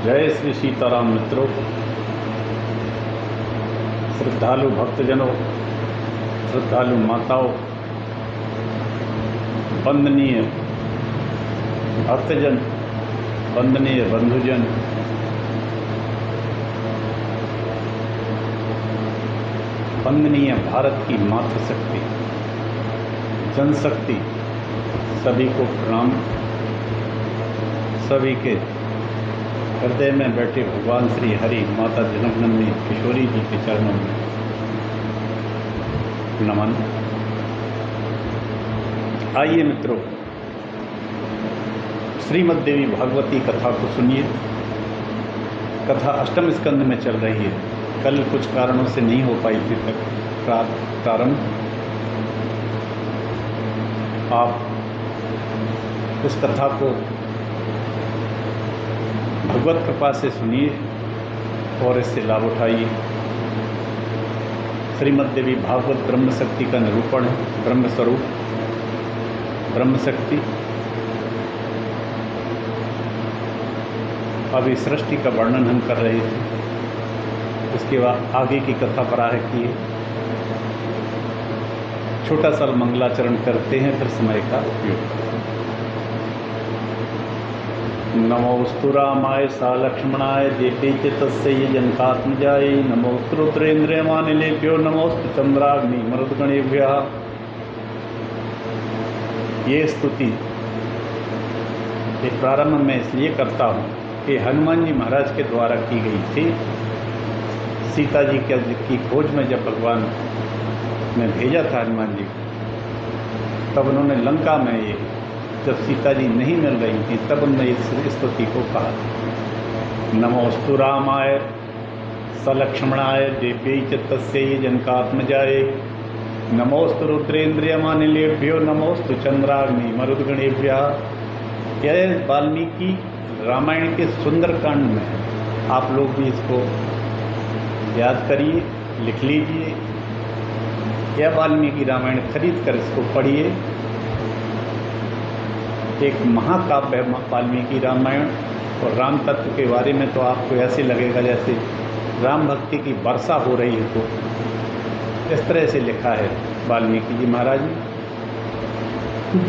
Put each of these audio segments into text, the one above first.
जय श्री सीताराम मित्रों, श्रद्धालु भक्तजनों, श्रद्धालु माताओं, वंदनीय भक्तजन, वंदनीय बंधुजन, वंदनीय भारत की मातृशक्ति, जनशक्ति, सभी को प्रणाम। सभी के हृदय में बैठे भगवान श्री हरि माता जनकनंदिनी किशोरी जी के चरणों में नमन। आइए मित्रों, श्रीमद् देवी भागवती कथा को सुनिए। कथा अष्टम स्कंद में चल रही है। कल कुछ कारणों से नहीं हो पाई थी तक प्रारंभ। आप इस कथा को भगवत कृपा से सुनिए और इससे लाभ उठाइए। श्रीमद् देवी भागवत ब्रह्म शक्ति का निरूपण है। ब्रह्म स्वरूप, ब्रह्म शक्ति। अभी सृष्टि का वर्णन हम कर रहे थे, उसके बाद आगे की कथा प्रारंभ की है। छोटा सा मंगलाचरण करते हैं, फिर समय का उपयोग करते हैं। नमोस्तु रामाय सा लक्ष्मणाय देते च तस्यै जनकात्मजाय नमोस्तु रुद्रेन्द्रियमानिलेभ्यो नमोस्तु चंद्राग्नि मरुद्गणेभ्यः। ये स्तुति ये प्रारंभ में इसलिए करता हूँ कि हनुमान जी महाराज के द्वारा की गई थी। सीता जी की खोज में जब भगवान ने भेजा था हनुमान जी, तब उन्होंने लंका में ये जब सीता जी नहीं मिल रही थी, तब उन्होंने इस स्तुति को कहा। नमोस्तु रामाय सलक्ष्मणाय देव्यै च तस्यै जनकात्मजाय नमोस्तु रुद्रेन्द्रियमानिलेभ्यो नमोस्तु चंद्राग्नि मरुद्गणेभ्यः। यह वाल्मीकि रामायण के सुंदरकांड में है। आप लोग भी इसको याद करिए, लिख लीजिए। यह वाल्मीकि रामायण खरीद कर इसको पढ़िए। एक महाकाव्य है वाल्मीकि रामायण। और राम तत्व के बारे में तो आपको ऐसे लगेगा जैसे राम भक्ति की वर्षा हो रही है। तो इस तरह से लिखा है वाल्मीकि जी महाराज ने।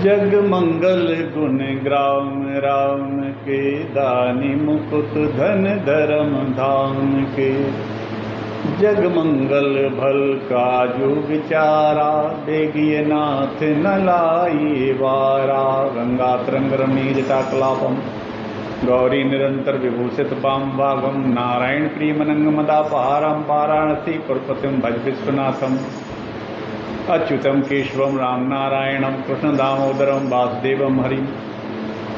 जग मंगल गुण ग्राम राम के दानी मुकुट धन धर्म धाम के। जग मंगल भल काजु विचारा बेगिय नाथ न लाई वारा। गंगा तरंग रमणीय जटाकलापम गौरी निरंतर विभूषित पाम भागम। नारायण प्रियमनंग मदापहारम वाराणसी पुरपतिम भज विश्वनाथम। अच्युतम केशवम राम नारायणम कृष्ण दामोदरम वासुदेवम हरिम।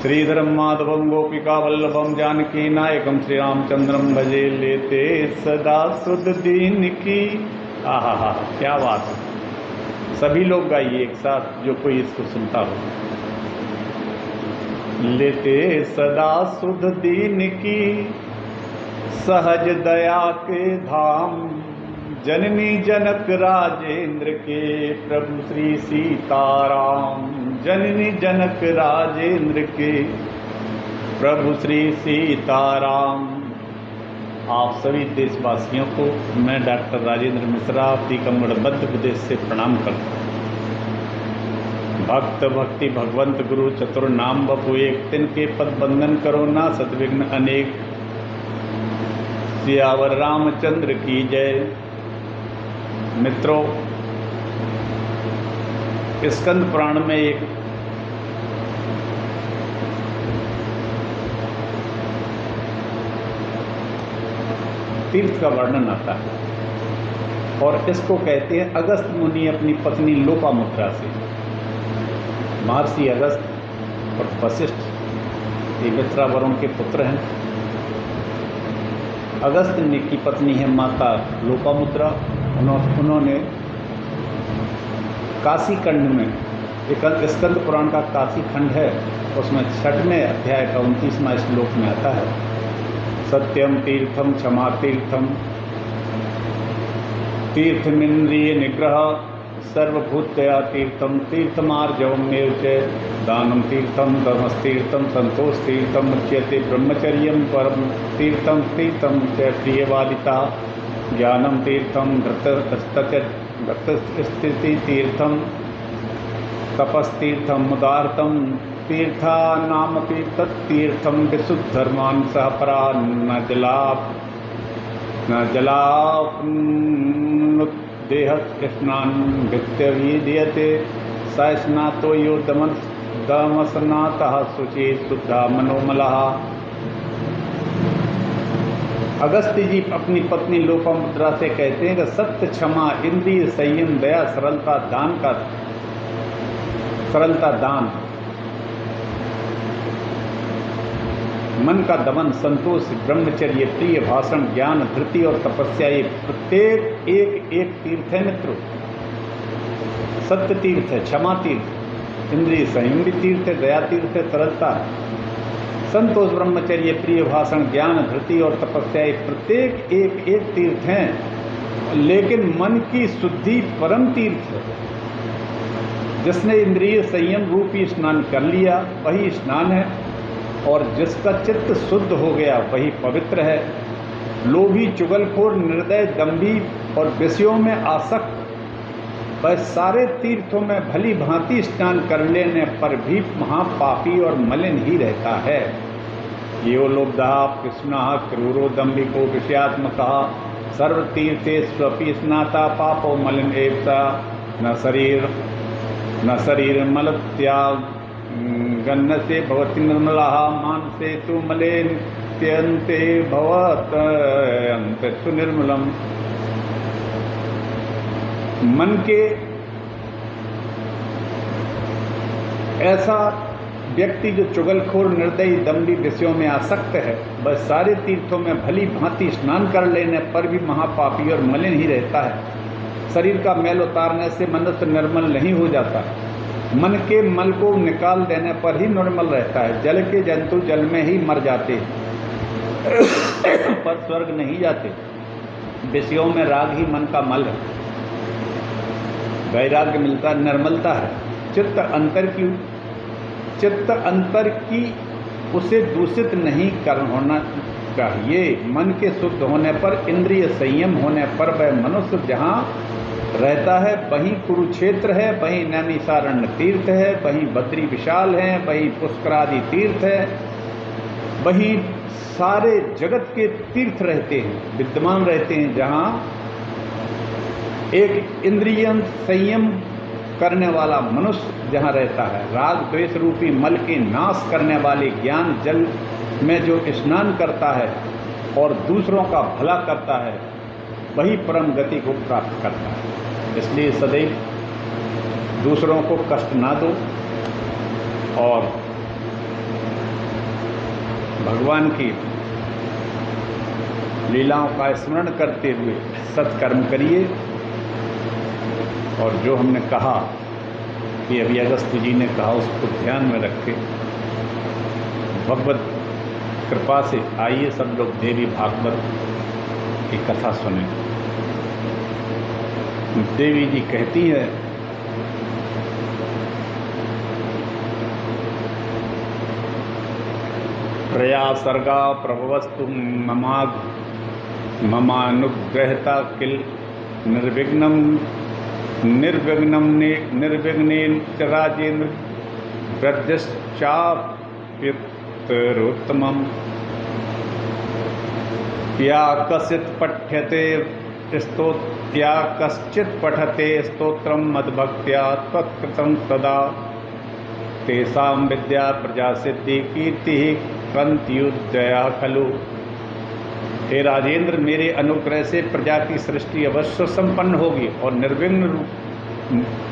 श्रीधरम माधवम गोपिका वल्लभम जानकी नायकम श्री रामचंद्रम भजे। लेते सदा सुध दीन की। आहा हा, क्या बात है। सभी लोग गाइए एक साथ, जो कोई इसको सुनता हो। लेते सदा सुध दीन की सहज दया के धाम। जननी जनक राजेंद्र के प्रभु श्री सीताराम। जननी जनक राजेंद्र के प्रभु श्री सीताराम। आप सभी देशवासियों को मैं डॉक्टर राजेंद्र मिश्रा टीकमगढ़ प्रदेश से प्रणाम करता हूँ। भक्त भक्ति भगवंत गुरु चतुर नाम बपु एक। तिनके पद बंदन करो ना सद्विघ्न अनेक। सियावर रामचंद्र की जय। मित्रों, स्कंद पुराण में एक तीर्थ का वर्णन आता है और इसको कहते हैं अगस्त मुनि अपनी पत्नी लोपामुद्रा से। महर्षि अगस्त और वशिष्ठ ये मित्रा वरुण के पुत्र हैं। अगस्त की पत्नी है माता लोपामुद्रा। उन्होंने काशी खंड में एक स्कंद पुराण का काशी खंड है, उसमें 6वें अध्याय का 29वां श्लोक में आता है। सत्यम तीर्थम क्षमा तीर्थम तीर्थमिंद्रिय निग्रह सर्वभूतया तीर्थम तीर्थमार्जवमेव च दानं तीर्थं दमस्तीर्थं संतोषतीर्थं उच्यते ब्रह्मचर्यं परम तीर्थं तीर्थं च प्रियवादिता ज्ञानं तीर्थं व्रतस्थितितीर्थं तपस्तीर्थं उदारतं तीर्थानामपि तत्तीर्थं विशुद्धधर्मान् सह परा न जलाप्नुदेह स्नान विद्यते स स्नातो यो दमस्नातः शुचि शुद्धा मनोमलः। अगस्त्य जी अपनी पत्नी लोपामुद्रा से कहते हैं कि सत्य, क्षमा, इंद्रिय संयम, दया, सरलता दान, मन का दमन, संतोष, ब्रह्मचर्य, प्रिय भाषण, ज्ञान, धृति और तपस्या, ये प्रत्येक एक एक तीर्थ है मित्रों। सत्य तीर्थ है, क्षमा तीर्थ, इंद्रिय संयम भी तीर्थ है, दया तीर्थ है, सरलता है, संतोष, ब्रह्मचर्य, प्रिय भाषण, ज्ञान, धृति और तपस्या, ये प्रत्येक एक एक तीर्थ हैं। लेकिन मन की शुद्धि परम तीर्थ है। जिसने इंद्रिय संयम रूपी स्नान कर लिया वही स्नान है, और जिसका चित्त शुद्ध हो गया वही पवित्र है। लोभी, चुगलखोर, निर्दय, दंभी और विषयों में आसक्त वह सारे तीर्थों में भली भांति स्नान कर लेने पर भी महापापी और मलिन ही रहता है। यो लोब्धा कृष्णा क्रूरो दंभिको विषयात्मकः सर्वतीर्थेष्वपि स्नाता पापो मलिन एवता न शरीर मल त्याग गन्न से भवति निर्मला मानसे तु मलेन्त्यन्ते भवत अंतस्तु निर्मलम। मन के ऐसा व्यक्ति जो चुगलखोर, निर्दयी, दंभी, विषयों में आसक्त है वह सारे तीर्थों में भली भांति स्नान कर लेने पर भी महापापी और मलिन ही रहता है। शरीर का मैल उतारने से मनुष्य निर्मल नहीं हो जाता। मन के मल को निकाल देने पर ही निर्मल रहता है। जल के जंतु जल में ही मर जाते पर स्वर्ग नहीं जाते। विषयों में राग ही मन का मल है। वैराग्य मिलता निर्मलता है। चित्त अंतर की उसे दूषित नहीं कर होना चाहिए। मन के शुद्ध होने पर, इंद्रिय संयम होने पर वह मनुष्य जहाँ रहता है वहीं कुरुक्षेत्र है, वहीं नैमिषारण्य तीर्थ है, वहीं बद्री विशाल है, वहीं पुष्करादि तीर्थ है, वहीं सारे जगत के तीर्थ रहते हैं, विद्यमान रहते हैं। जहाँ एक इंद्रिय संयम करने वाला मनुष्य जहाँ रहता है, राग द्वेष रूपी मल के नाश करने वाले ज्ञान जल में जो स्नान करता है और दूसरों का भला करता है वही परम गति को प्राप्त करता है। इसलिए सदैव दूसरों को कष्ट ना दो और भगवान की लीलाओं का स्मरण करते हुए सत्कर्म करिए। और जो हमने कहा कि अभी अगस्त्य जी ने कहा उसको ध्यान में रखें। भगवत कृपा से आइए सब लोग देवी भागवत की कथा सुने। देवी जी कहती है, प्रयासर्गा प्रभवस्तु ममानुग्रहता किल निर्विघ्नेन च राजेन्द्र वृद्धिश्चाप्युत्तरोत्तमम्। या कश्चित् पठते स्तोत्रं मद्भक्त्या त्वत्कृतं सदा तेषां विद्या प्रजा सिद्धि कीर्तिः कंत्युदया खलु। हे राजेंद्र, मेरे अनुग्रह से प्रजा की सृष्टि अवश्य संपन्न होगी और निर्विघ्न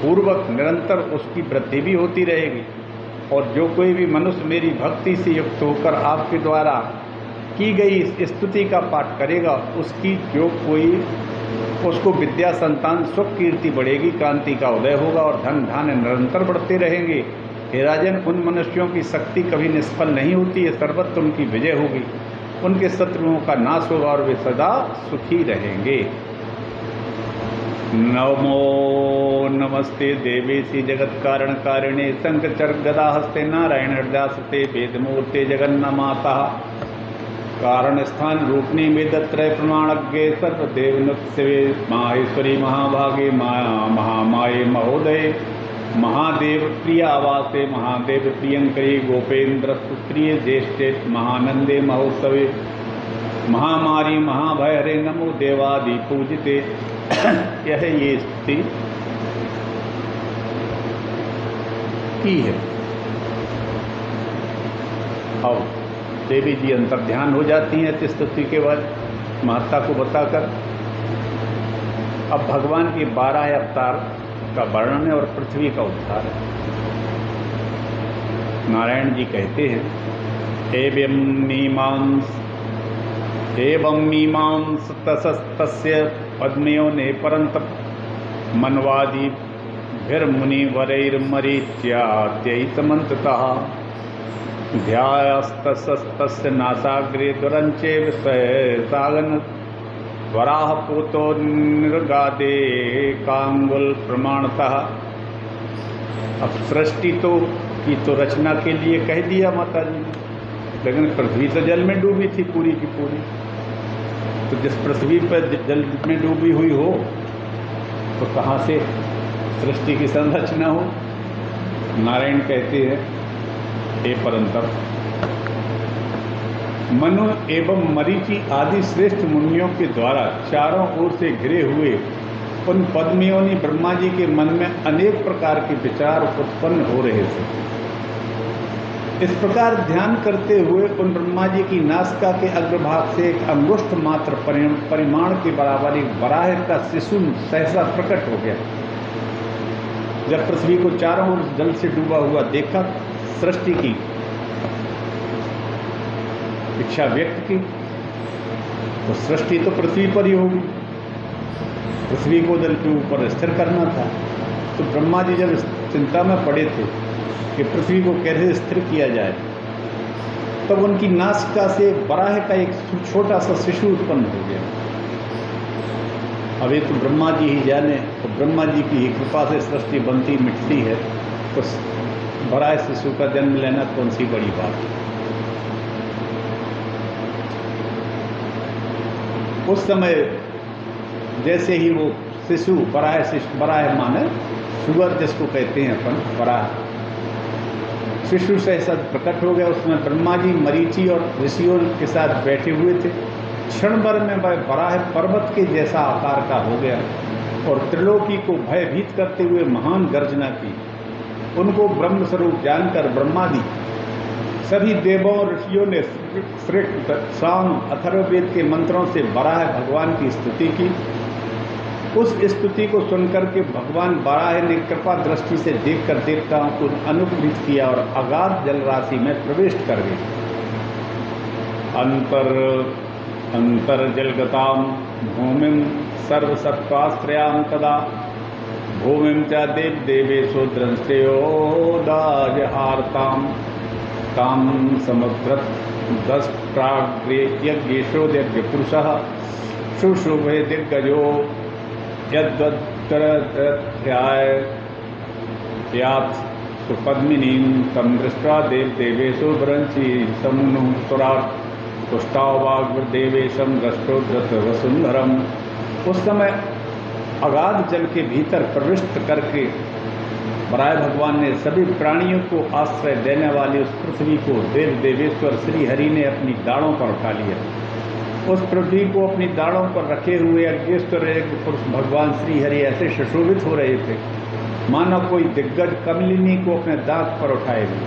पूर्वक निरंतर उसकी वृद्धि भी होती रहेगी। और जो कोई भी मनुष्य मेरी भक्ति से युक्त होकर आपके द्वारा की गई स्तुति का पाठ करेगा उसको विद्या, संतान, सुख, कीर्ति बढ़ेगी, क्रांति का उदय होगा और धन धान्य निरंतर बढ़ते रहेंगे। हे राजन, उन मनुष्यों की शक्ति कभी निष्फल नहीं होती है, सर्वत्र उनकी विजय होगी, उनके शत्रुओं का नाश होगा और वे सदा सुखी रहेंगे। नमो नमस्ते देवेशी जगत्कारणकारिणे शंखचर गदाहस्ते नारायण हृदयास्ते वेदमूर्ते जगन्नमाता कारण स्थान रूपणी वेदत्रय प्रमाणज्ञे सर्वदेवनुत्सवे माहेश्वरी महाभागे माया महामाये महोदय महादेव प्रियावासे महादेव प्रियंकरी गोपेन्द्र सुप्रिय ज्येष्ठे महानंदे महोत्सवे महामारी महाभयहरे नमो देवादि पूजिते। यह ये स्तुति की है। अब देवी जी अंतर्ध्यान हो जाती हैं इस स्तुति के बाद महत्ता को बताकर। अब भगवान के 12 अवतार का वर्णन है और पृथ्वी का उद्धार है। नारायण जी कहते हैं एवं मीमांसतस्य पद्मयोने परन्तप मनवादी भिर्मुनिवरैर्मरीच्याद्यैतमन्ततः ध्यायस्तस्य नासाग्रे दुरञ्चेव सागन वराहपूतो निर्गादे कांगुल प्रमाणतः। अब सृष्टि की तो रचना के लिए कह दिया माता जी, लेकिन पृथ्वी तो जल में डूबी थी पूरी की पूरी। तो जिस पृथ्वी पर जल में डूबी हुई हो तो कहाँ से सृष्टि की संरचना हो। नारायण कहते हैं हे परंतप, मनु एवं मरीचि आदि श्रेष्ठ मुनियों के द्वारा चारों ओर से घिरे हुए उन पद्मयोनि ब्रह्मा जी के मन में अनेक प्रकार के विचार उत्पन्न हो रहे थे। इस प्रकार ध्यान करते हुए उन ब्रह्मा जी की नासिका के अग्रभाग से एक अंगुष्ठ मात्र परिमाण के बराबर एक वराह का शिशु सहसा प्रकट हो गया। जब पृथ्वी को चारों ओर जल से डूबा हुआ देखा, सृष्टि की इच्छा व्यक्त की, तो सृष्टि तो पृथ्वी पर ही होगी, पृथ्वी को जल के ऊपर स्थिर करना था। तो ब्रह्मा जी जब चिंता में पड़े थे कि पृथ्वी को कैसे स्थिर किया जाए, तब उनकी नासिका से वराह का एक छोटा सा शिशु उत्पन्न हो गया। अब ये तो ब्रह्मा जी ही जाने, तो ब्रह्मा जी की ही कृपा से सृष्टि बनती मिटती है, तो वराह शिशु का जन्म लेना कौन सी बड़ी बात है। उस समय जैसे ही वो शिशु वराह माने सुअर जिसको कहते हैं अपन, वराह शिशु से ऐसा प्रकट हो गया। उसमें ब्रह्मा जी मरीचि और ऋषियों के साथ बैठे हुए थे। क्षण भर में वह वराह पर्वत के जैसा आकार का हो गया और त्रिलोकी को भयभीत करते हुए महान गर्जना की। उनको ब्रह्म स्वरूप जानकर ब्रह्मादि सभी देवों और ऋषियों ने श्रेष्ठ साम अथर्ववेद के मंत्रों से वराह भगवान की स्तुति की। उस स्तुति को सुनकर के भगवान वराह ने कृपा दृष्टि से देखकर देवताओं को अनुग्रहित किया और अगाध जल राशि में प्रवेश कर गए। अंतर्जलगताम भूमिम सर्वसत्वाश्रयाम तदा भूमिम च देव देवेशो द्रंश्रेयोदाजहारताम ताम समुद्र दष्ट्राग्रे यज्ञेशो दिव्यपुरुषः शुशुभे दिग्गजो यद्वत्तरध्यायात् सुपद्मिनीं तं दृष्ट्वा देवेशो ब्रंची समुनु सुराट पुष्टावाग्देवेशम दृष्टोद्रत वसुंधरम। उस समय अगाध जल के भीतर प्रविष्ट करके वराह भगवान ने सभी प्राणियों को आश्रय देने वाली उस पृथ्वी को देव देवेश्वर श्री हरि ने अपनी दाढ़ों पर उठा लिया। उस पृथ्वी को अपनी दाढ़ों पर रखे हुए अज्ञेश्वर पुरुष भगवान श्री हरि ऐसे सुशोभित हो रहे थे मानो कोई दिग्गज कमलिनी को अपने दांत पर उठाए हुए।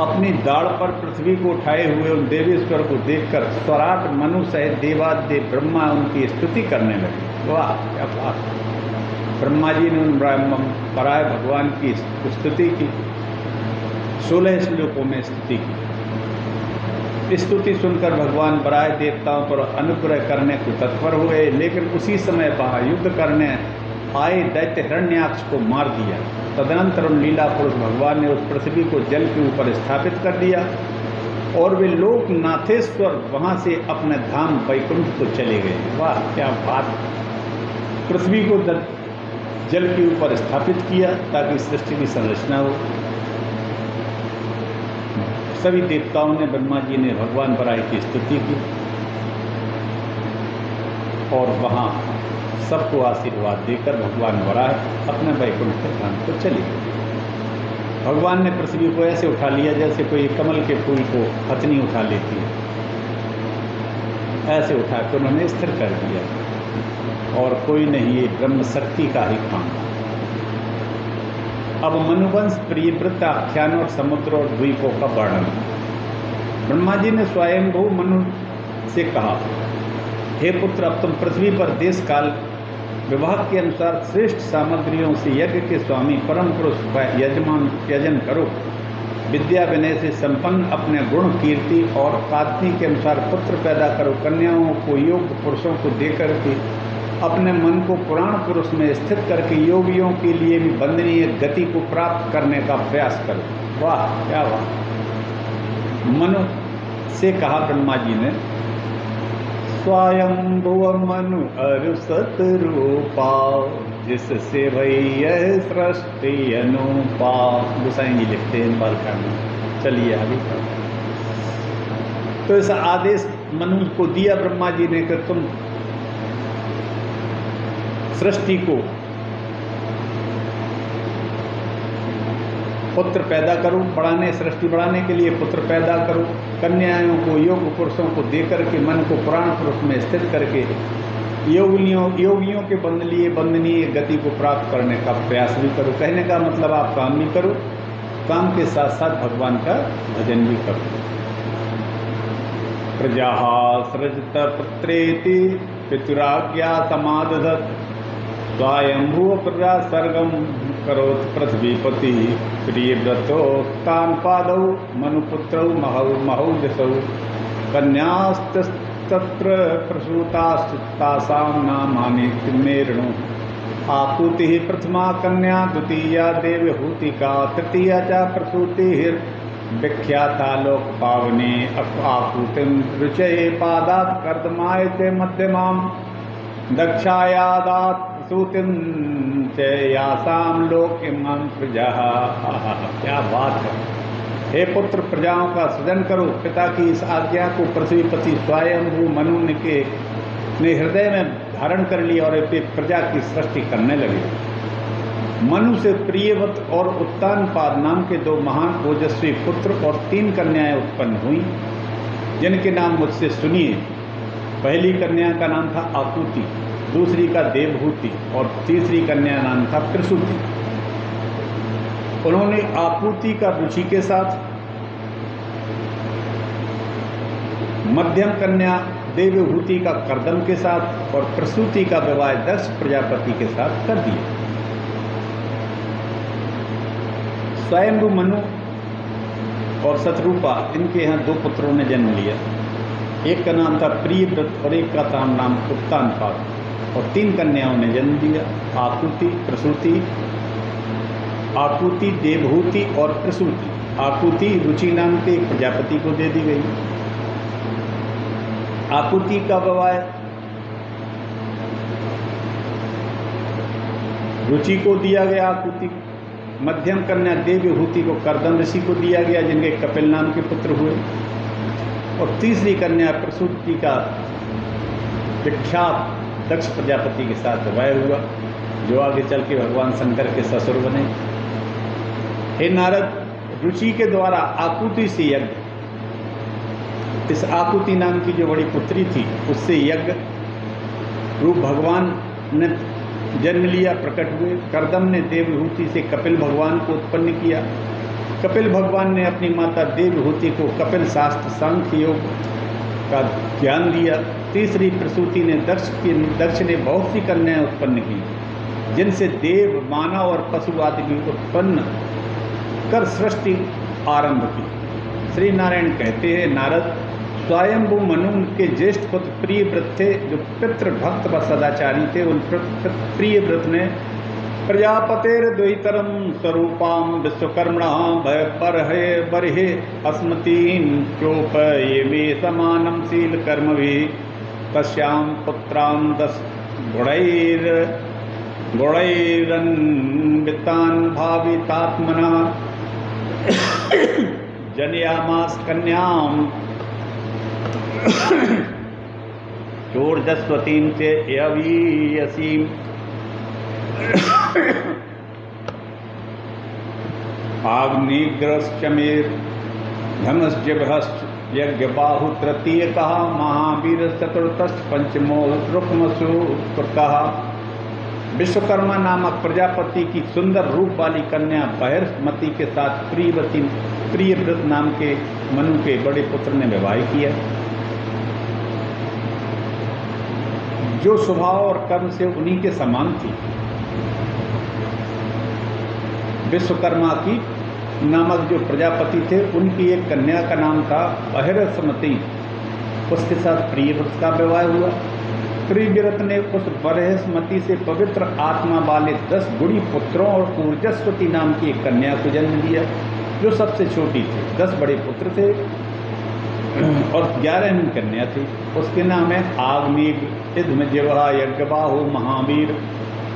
अपनी दाढ़ पर पृथ्वी को उठाए हुए उन देवेश्वर को देखकर स्वराट मनु सहित देवादेव ब्रह्मा उनकी स्तुति करने लगे। वाह क्या बात! ब्रह्मा जी ने उन वराह भगवान की स्तुति की, 16 श्लोकों में स्तुति की। स्तुति सुनकर भगवान वराह देवताओं पर अनुग्रह करने को तत्पर हुए, लेकिन उसी समय वहाँ युद्ध करने आए दैत्य हिरण्याक्ष को मार दिया। तदनंतर उन लीला पुरुष भगवान ने उस पृथ्वी को जल के ऊपर स्थापित कर दिया और वे लोकनाथेश्वर वहाँ से अपने धाम वैकुंठ को चले गए। वाह क्या बात! पृथ्वी को जल के ऊपर स्थापित किया ताकि सृष्टि की संरचना हो। सभी देवताओं ने, ब्रह्मा जी ने भगवान बराह की स्तुति की और वहाँ सबको आशीर्वाद देकर भगवान बराह अपने वैकुंठ धाम को चले गए। भगवान ने पृथ्वी को ऐसे उठा लिया जैसे कोई कमल के फूल को पत्नी उठा लेती है, ऐसे उठा कर उन्होंने स्थिर कर दिया। और कोई नहीं, ये ब्रह्म शक्ति का ही काम। अब मनुवंश, प्रियव्रत आख्यान और समुद्र और द्वीपों का वर्णन। ब्रह्मा जी ने स्वयंभू मनु से कहा, हे पुत्र, अब तुम पृथ्वी पर देश काल विभाग के अनुसार श्रेष्ठ सामग्रियों से यज्ञ के स्वामी परम पुरुष का यजन करो। विद्या विनय से संपन्न अपने गुण, कीर्ति और कात्नी के अनुसार पुत्र पैदा करो। कन्याओं को योग्य पुरुषों को देकर के अपने मन को पुराण पुरुष में स्थित करके योगियों के लिए भी वंदनीय गति को प्राप्त करने का प्रयास करो। वाह, क्या वाह! मनु से कहा ब्रह्मा जी ने, स्वयंभुव मनु अरुसत रूपा, जिससे भैया सृष्टि अनुपा। गोसाई जी लिखते हैं बालका में। चलिए आगे। तो इस आदेश मनु को दिया ब्रह्मा जी ने कि तुम सृष्टि को पुत्र पैदा करो, सृष्टि बढ़ाने के लिए पुत्र पैदा करो। कन्याओं को योग पुरुषों को देकर के मन को पुराण पुरुष में स्थित करके योगियों के वंदनीय गति को प्राप्त करने का प्रयास भी करो। कहने का मतलब आप काम भी करो, काम के साथ साथ भगवान का भजन भी करो। प्रजा सृजत पुत्रेति पितुराज्ञा समादधत, स्वयंभुव प्रजा सर्गम करोत पृथ्वीपति, प्रियव्रतो तान पादौ मनुपुत्रौ महौजसौ, कन्यास्तत्र प्रसूतास्तासां नामानि मेरणु। आपूति प्रथमा कन्या, द्वितीया देवहूतिका, तृतीया च प्रसूतिः विख्याता लोक पावने। आपूतिं रुचये पादात् कर्दमाय च मध्यमां, दक्षायादात् सूतिं च यासाम लोक इमाम प्रजा। क्या बात है! हे पुत्र, प्रजाओं का सृजन करो। पिता की इस आज्ञा को पृथ्वीपति स्वयंभू मनु ने हृदय में धारण कर लिया और प्रजा की सृष्टि करने लगे। मनु से प्रियवत और उत्तानपाद नाम के 2 महान ओजस्वी पुत्र और 3 कन्याएं उत्पन्न हुई, जिनके नाम मुझसे सुनिए। पहली कन्या का नाम था आपूति, दूसरी का देवहूति और तीसरी कन्या नाम था प्रसूति। उन्होंने आपूति का रुचि के साथ, मध्यम कन्या देवहूति का कर्दम के साथ और प्रसूति का विवाह दक्ष प्रजापति के साथ कर दिया। स्वयंभू मनु और शतरूपा, इनके यहाँ 2 पुत्रों ने जन्म लिया। एक का नाम था प्रियव्रत और एक का नाम उत्तानपाद, और 3 कन्याओं ने जन्म दिया, आपूति, प्रसूति, आपूति, देवहूति और प्रसूति। आपूति रुचि नाम के एक प्रजापति को दे दी गई। आपूति का विवाह रुचि को दिया गया आपूति। मध्यम कन्या देवहूति को कर्दम ऋषि को दिया गया, जिनके कपिल नाम के पुत्र हुए। और तीसरी कन्या प्रसूति का विख्यात दक्ष प्रजापति के साथ विवाह हुआ, जो आगे चल के भगवान शंकर के ससुर बने। हे नारद, रुचि के द्वारा आपूति से यज्ञ, इस आपूति नाम की जो बड़ी पुत्री थी, उससे यज्ञ रूप भगवान ने जन्म लिया, प्रकट हुए। कर्दम ने देवहूति से कपिल भगवान को उत्पन्न किया। कपिल भगवान ने अपनी माता देवहूति को कपिल शास्त्र सांख्य योग का ज्ञान दिया। तीसरी प्रसूति ने दक्ष ने बहुत सी कन्याएं उत्पन्न की, जिनसे देव, मानव और पशु आदि भी उत्पन्न कर सृष्टि आरंभ की। श्री नारायण कहते हैं, नारद, स्वयंभू मनु के ज्येष्ठ पुत्र प्रियव्रत थे, जो पितृभक्त व सदाचारी थे। उन प्रियव्रत ने प्रजापतेर्द्वैतरम स्वरूपाम विश्वकर्मण बर्हे अस्मतीन चोपये मे समानम शील कर्म भी तस्याम पुत्रां 10 गुणैर गुणैरन्वितान् भावितात्मना जनयामास कन्यां चोर्जस्वतीं च यवीयसीम् आग्निग्रश्च मे धनुष्यभ्रश्च यज्ञबाहु तृतीयकः महावीरश्चतुर्थश्च पंचमो रुक्मसु कृतः। विश्वकर्मा नामक प्रजापति की सुंदर रूप वाली कन्या बहिर्मती के साथ प्रियव्रत नाम के मनु के बड़े पुत्र ने विवाह किया, जो स्वभाव और कर्म से उन्हीं के समान थी। विश्वकर्मा की नामक जो प्रजापति थे उनकी एक कन्या का नाम था बहिर्मती, उसके साथ प्रियव्रत का विवाह हुआ। प्रियव्रत ने उस बृहस्पति से पवित्र आत्मा वाले 10 गुणी पुत्रों और ऊर्जस्वती नाम की एक कन्या को जन्म दिया, जो सबसे छोटी थी। 10 बड़े पुत्र थे और 11वीं कन्या थी। उसके नाम है आग्निग्र, इद्मजिह्वा, यज्ञबाहु, महावीर,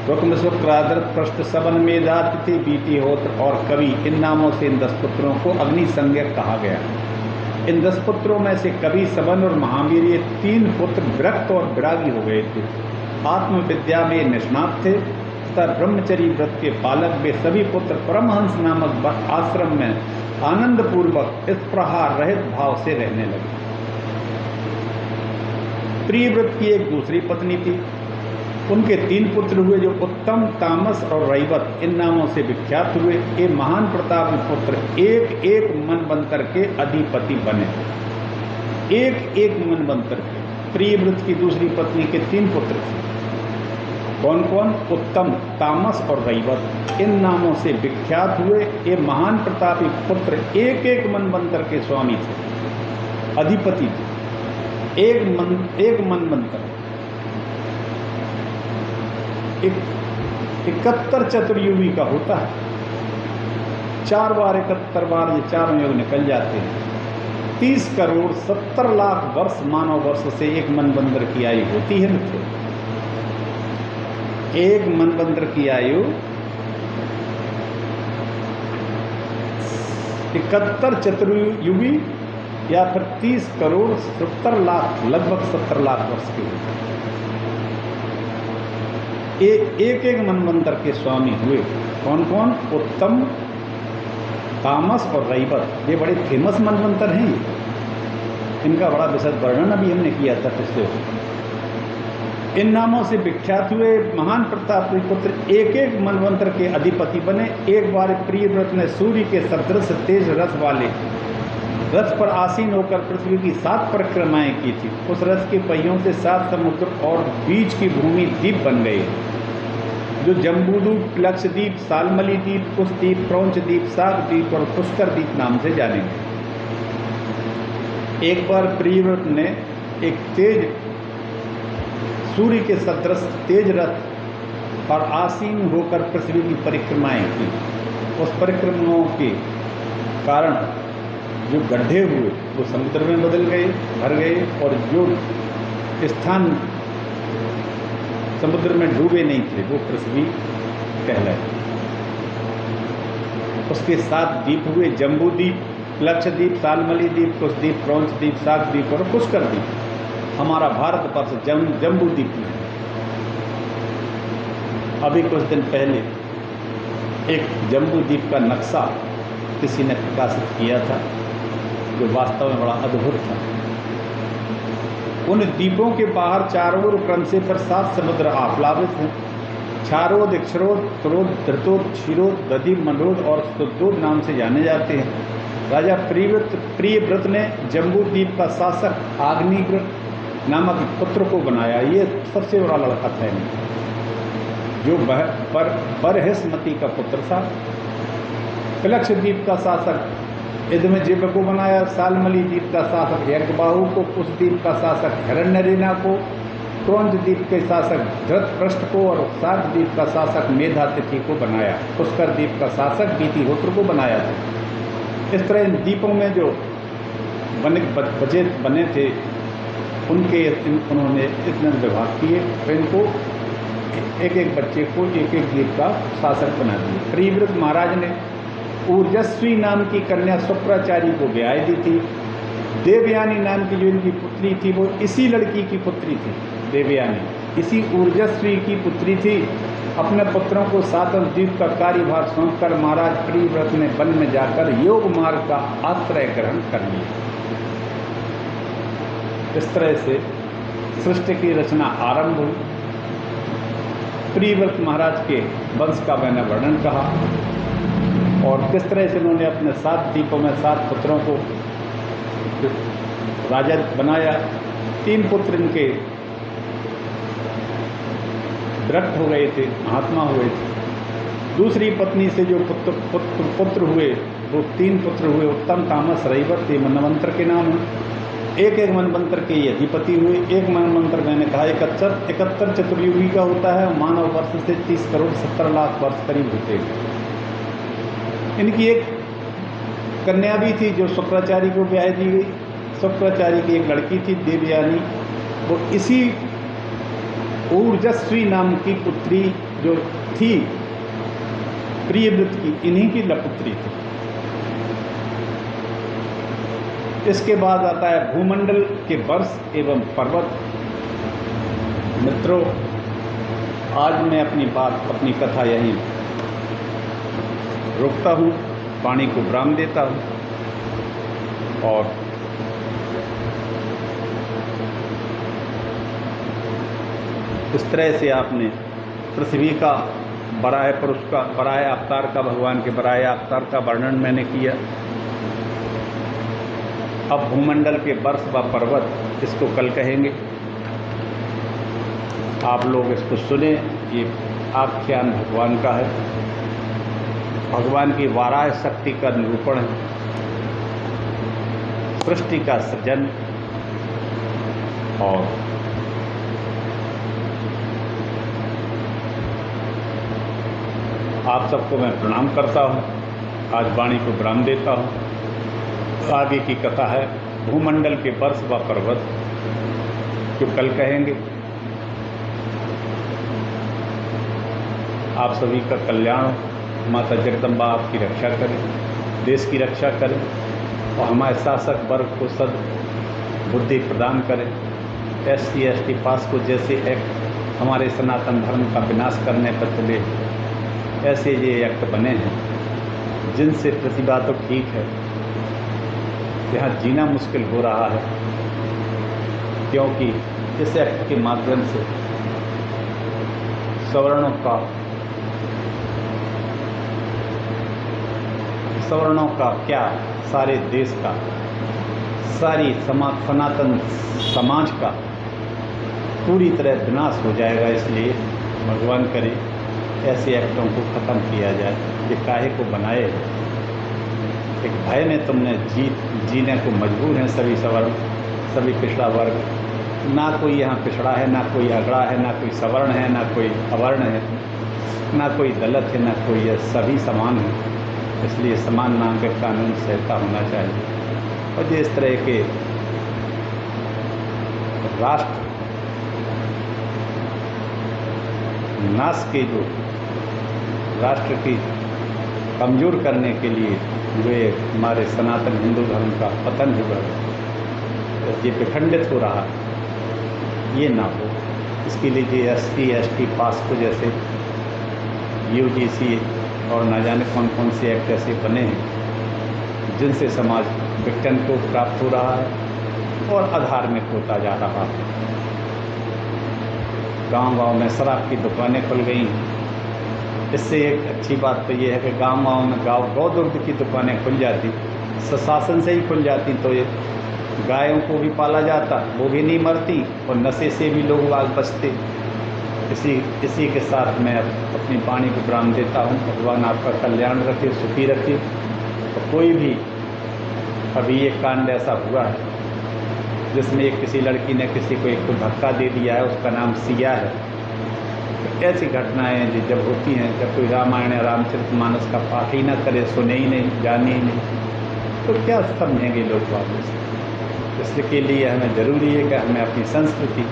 रुक्मशुक्राद्र, पृष्ठ, सबन, मेधातिथि, बीतिहोत्र और कवि। इन नामों से इन 10 पुत्रों को अग्नि संज्ञक कहा गया। इन 10 पुत्रों में से कवि, सबन और महावीर ये 3 पुत्र विरक्त और विरागी हो गए थे। आत्मविद्या में निष्णात थे तथा ब्रह्मचर्य व्रत के पालक। वे सभी पुत्र परमहंस नामक आश्रम में आनंद पूर्वक इस प्रहार रहित भाव से रहने लगे। प्रियव्रत की एक दूसरी पत्नी थी। उनके 3 पुत्र हुए, जो उत्तम, तामस और रैवत इन नामों से विख्यात हुए। ये महान प्रतापी पुत्र एक एक मनवंतर के अधिपति बने। एक एक मनवंतर के। प्रियव्रत की दूसरी पत्नी के 3 पुत्र थे। कौन कौन? उत्तम, तामस और रैवत इन नामों से विख्यात हुए। ये महान प्रतापी पुत्र एक एक मनवंतर के स्वामी थे, अधिपति थे। एक मनवंतर 71 चतुर्युगी का होता है। 4 बार 71 बार ये 4 युग निकल जाते हैं। 30 करोड़ 70 लाख वर्ष मानव वर्ष से एक मनवंतर की आयु होती है मित्रों। एक मनवंतर की आयु 71 चतुर्युगी या फिर 30 करोड़ 70 लाख, लगभग 70 लाख वर्ष की होती है। एक एक मनवंतर के स्वामी हुए। कौन कौन? उत्तम, तामस और रैवत। ये बड़े फेमस मनवंतर हैं। इनका बड़ा विशद वर्णन अभी हमने किया था पिछले। इन नामों से विख्यात हुए महान प्रतापी पुत्र एक एक मनवंतर के अधिपति बने। एक बार प्रियव्रत ने सूर्य के सदृश तेज रथ वाले रथ पर आसीन होकर पृथ्वी की 7 परिक्रमाएं की थी। उस रथ के पहियों से 7 समुद्र और बीच की भूमि द्वीप बन गए, जो जम्बूद्वीप, लक्षद्वीप, सालमली द्वीप, कुशद्वीप, क्रौंच द्वीप, साग द्वीप और पुष्कर द्वीप नाम से जाने गए। एक बार प्रियव्रत ने एक तेज सूर्य के सदृश तेज रथ पर आसीन होकर पृथ्वी की परिक्रमाएं की। उस परिक्रमाओं के कारण जो गड्ढे हुए वो समुद्र में बदल गए, भर गए, और जो स्थान समुद्र में डूबे नहीं थे वो पृथ्वी कहलाए। उसके 7 द्वीप हुए, जम्बूद्वीप, लक्षद्वीप, सालमली द्वीप, कुशद्वीप, क्रौंच द्वीप, साग द्वीप और पुष्कर द्वीप। हमारा भारतवर्ष जम्बूद्वीप में। अभी कुछ दिन पहले एक जम्बूद्वीप का नक्शा किसी ने प्रकाशित किया था, जो वास्तव में बड़ा अद्भुत था। उन द्वीपों के बाहर चारों ओर क्रम से फिर 7 समुद्र आप्लावित हैं। क्षारोद, इक्षरोद, त्रोद, धृतोद, क्षीरोद, दधि, मनोद और स्तुतोद नाम से जाने जाते हैं। राजा प्रियव्रत ने जम्बूद्वीप का शासक आग्निग्र नामक पुत्र को बनाया। ये सबसे बड़ा लड़का था, जो बृहस्पति का पुत्र था। लक्षद्वीप का शासक इद्मजिह्वा को बनाया, सालमली द्वीप का शासक यज्ञबाहु को, कुशद्वीप का शासक हिरण्यरेना को, क्रौंच द्वीप के शासक धृतपृष्ठ को और साग द्वीप का शासक मेधातिथि को बनाया। पुष्कर द्वीप का शासक बीतिहोत्र को बनाया था। इस तरह इन द्वीपों में जो बने थे उनके उन्होंने इतने विभाग किए, इनको एक एक बच्चे को एक एक द्वीप का शासक बना दिया। प्रियव्रत महाराज ने ऊर्जस्वी नाम की कन्या शुक्राचार्य को ब्याह दी थी। देवयानी नाम की जो इनकी पुत्री थी वो इसी लड़की की पुत्री थी। देवयानी इसी ऊर्जस्वी की पुत्री थी। अपने पुत्रों को सातन द्वीप का कार्यभार सौंपकर महाराज प्रियव्रत ने वन में जाकर योग मार्ग का आश्रय ग्रहण कर लिया। इस तरह से सृष्टि की रचना आरंभ हुई। प्रियव्रत महाराज के वंश का मैंने वर्णन कहा और किस तरह से उन्होंने अपने 7 द्वीपों में 7 पुत्रों को राजा बनाया। 3 पुत्र इनके विरक्त हो गए थे, महात्मा हुए थे। दूसरी पत्नी से जो पुत्र हुए वो 3 पुत्र हुए, उत्तम, तामस, रैवत, ये मनवंतर के नाम हैं। एक एक मनवंतर के ये अधिपति हुए। एक मनवंतर मैंने कहा 71 चतुर्युगी का होता है। मानव वर्ष से 30 करोड़ 70 लाख वर्ष करीब होते हैं। इनकी एक कन्या भी थी जो शुक्राचार्य को ब्याह दी गई। शुक्राचार्य की एक लड़की थी देवयानी, वो इसी ऊर्जस्वी नाम की पुत्री जो थी प्रियव्रत की, इन्हीं की पुत्री थी। इसके बाद आता है भूमंडल के वर्ष एवं पर्वत। मित्रों, आज मैं अपनी कथा यहीं रोकता हूँ, वाणी को विराम देता हूँ और इस तरह से आपने पृथ्वी का बराह पुरुष का, बराह अवतार का, भगवान के बराह अवतार का वर्णन मैंने किया। अब भूमंडल के वर्ष व पर्वत, इसको कल कहेंगे। आप लोग इसको सुने। ये आख्यान भगवान का है, भगवान की वाराह शक्ति का निरूपण है, सृष्टि का सृजन। और आप सबको मैं प्रणाम करता हूँ। आज वाणी को विराम देता हूँ। आगे की कथा है भूमंडल के वर्ष व पर्वत, जो कल कहेंगे। आप सभी का कल्याण, माता जगदम्बा आपकी रक्षा करें, देश की रक्षा करें और हमारे शासक वर्ग को सद बुद्धि प्रदान करें। SC ST पास को जैसे एक्ट हमारे सनातन धर्म का विनाश करने पर चले, ऐसे ये एक्ट बने हैं जिनसे प्रतिभा तो ठीक है, यहाँ जीना मुश्किल हो रहा है, क्योंकि इस एक्ट के माध्यम से सवर्णों का क्या, सारे देश का, सारी सनातन समाज का पूरी तरह विनाश हो जाएगा। इसलिए भगवान करे ऐसे एक्टों को ख़त्म किया जाए। ये काहे को बनाए? एक भय में तुमने जीने को मजबूर हैं सभी सवर्ण, सभी पिछड़ा वर्ग। ना कोई यहाँ पिछड़ा है, ना कोई अगड़ा है, ना कोई सवर्ण है, ना कोई अवर्ण है, ना कोई दलित है, ना कोई है, सभी समान हैं। इसलिए समान नागरिक कानून संहिता होना चाहिए। और जिस तरह के राष्ट्र नाश के, जो राष्ट्र की कमज़ोर करने के लिए वे हमारे सनातन हिंदू धर्म का पतन हुआ, ये विखंडित हो रहा, ये ना हो। इसके लिए SC ST पास को जैसे UGC और न जाने कौन कौन से एक्ट ऐसे बने हैं जिनसे समाज विघटन को प्राप्त हो रहा है और अधार्मिक होता जा रहा है। गांव-गांव में शराब की दुकानें खुल गई। इससे एक अच्छी बात तो ये है कि गांव-गांव में गौ दूध की दुकानें खुल जाती, सुशासन से ही खुल जाती, तो ये गायों को भी पाला जाता, वो भी नहीं मरती और नशे से भी लोग बचते। इसी के साथ मैं अपनी वाणी को विराम देता हूँ। भगवान आपका कल्याण रखे, सुखी रखे। तो कोई भी अभी एक कांड ऐसा हुआ है जिसमें किसी लड़की ने किसी को एक धक्का दे दिया है, उसका नाम सिया है। तो ऐसी घटनाएं जब होती हैं, जब कोई रामायण या रामचरितमानस का पाठ ही ना करे, सुने ही नहीं, जाने ही नहीं, तो क्या समझेंगे लोग वापस। इसके लिए हमें ज़रूरी है कि हमें अपनी संस्कृति,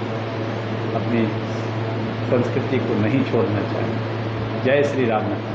अपनी संस्कृति को नहीं छोड़ना चाहिए। जय श्री राम।